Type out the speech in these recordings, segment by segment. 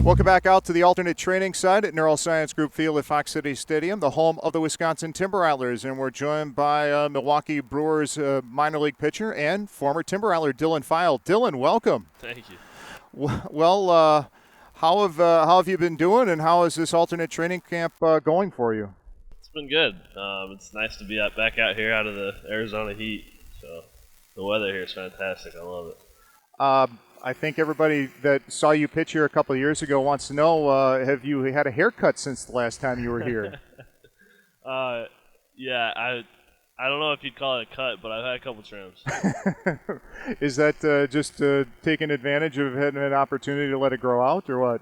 Welcome back out to the alternate training site at Neuroscience Group Field at Fox City Stadium, the home of the Wisconsin Timber Rattlers. And we're joined by Milwaukee Brewers minor league pitcher and former Timber Rattler Dylan File. Dylan, welcome. Thank you. Well, how have you been doing, and how is this alternate training camp going for you? It's been good. It's nice to be back out here out of the Arizona heat. So the weather here is fantastic. I love it. I think everybody that saw you pitch here a couple of years ago wants to know, have you had a haircut since the last time you were here? Yeah, I don't know if you'd call it a cut, but I've had a couple trims. Is that just taking advantage of having an opportunity to let it grow out, or what?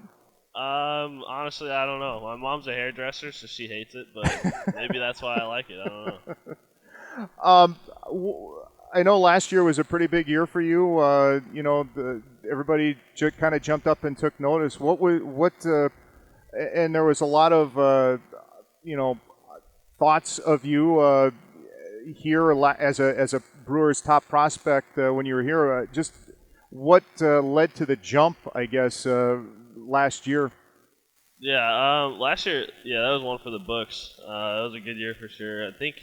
Honestly, I don't know. My mom's a hairdresser, so she hates it, but maybe that's why I like it. I don't know. I know last year was a pretty big year for you. Everybody kind of jumped up and took notice. And there was a lot of, thoughts of you here as a Brewers top prospect when you were here. Just what led to the jump, I guess, last year? Yeah, last year, that was one for the books. That was a good year for sure. I think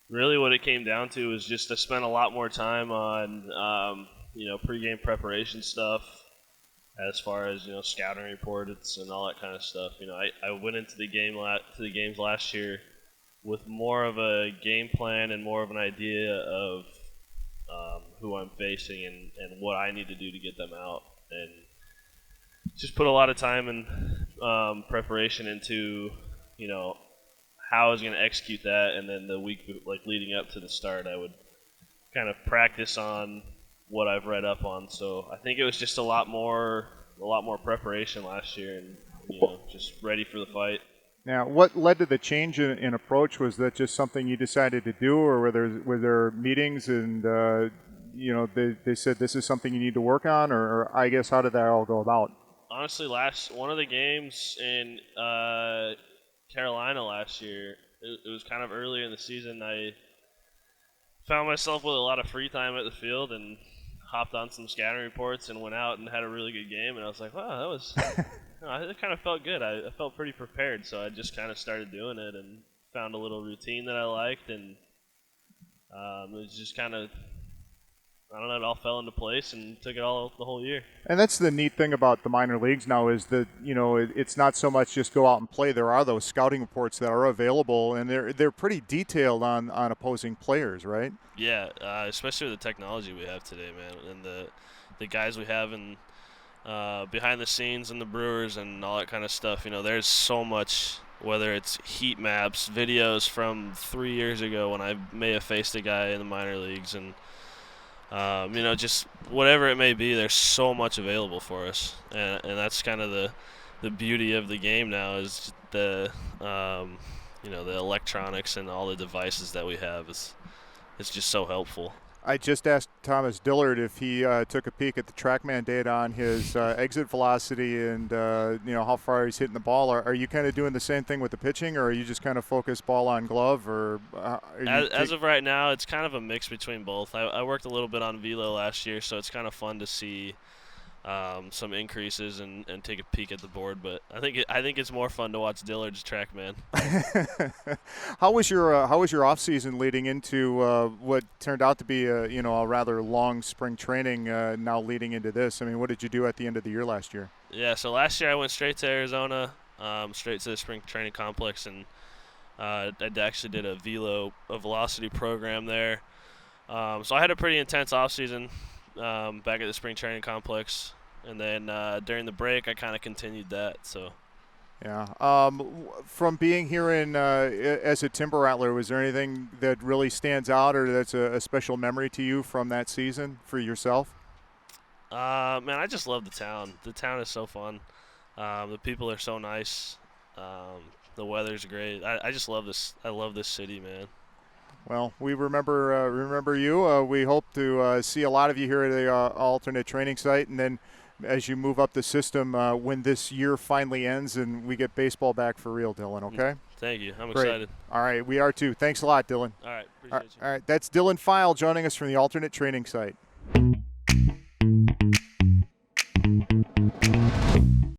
really what it came down to was just to spend a lot more time on, pregame preparation stuff as far as, scouting reports and all that kind of stuff. I went into the games last year with more of a game plan and more of an idea of who I'm facing and what I need to do to get them out. And just put a lot of time and preparation into, how I was going to execute that, and then the week leading up to the start, I would kind of practice on what I've read up on. So I think it was just a lot more preparation last year, and just ready for the fight. Now, what led to the change in approach? Was that just something you decided to do, or were there meetings and they said this is something you need to work on, or I guess how did that all go about? Honestly, one of the games in Carolina last year, it was kind of early in the season. I found myself with a lot of free time at the field and hopped on some scouting reports and went out and had a really good game. And I was like, wow, that was it kind of felt good. I felt pretty prepared, so I just kind of started doing it and found a little routine that I liked, and it was just kind of, I don't know, it all fell into place and took it all the whole year. And that's the neat thing about the minor leagues now is that, it's not so much just go out and play. There are those scouting reports that are available, and they're pretty detailed on opposing players, right? Yeah, especially with the technology we have today, man, and the guys we have in behind the scenes in the Brewers and all that kind of stuff. There's so much, whether it's heat maps, videos from 3 years ago when I may have faced a guy in the minor leagues, and just whatever it may be, there's so much available for us, and that's kind of the beauty of the game now is the electronics and all the devices that we have. It's just so helpful. I just asked Thomas Dillard if he took a peek at the TrackMan data on his exit velocity and how far he's hitting the ball. Are you kind of doing the same thing with the pitching, or are you just kind of focused ball on glove? Or as of right now, it's kind of a mix between both. I worked a little bit on velo last year, so it's kind of fun to see some increases and take a peek at the board. But I think it's more fun to watch Dillard's TrackMan. How was your off season leading into what turned out to be a rather long spring training now leading into this? I mean, what did you do at the end of the year last year? Yeah, so last year I went straight to Arizona, straight to the spring training complex, and I actually did a velocity program there. So I had a pretty intense off season back at the spring training complex. And then during the break, I kind of continued that. So, yeah. From being here as a Timber Rattler, was there anything that really stands out, or that's a special memory to you from that season for yourself? Man, I just love the town. The town is so fun. The people are so nice. The weather's great. I just love this. I love this city, man. Well, we remember you. We hope to see a lot of you here at the alternate training site, and then as you move up the system when this year finally ends and we get baseball back for real, Dylan, okay? Thank you. I'm Great. excited. All right, we are too. Thanks a lot, Dylan. All right, appreciate you. All right, that's Dylan File joining us from the alternate training site.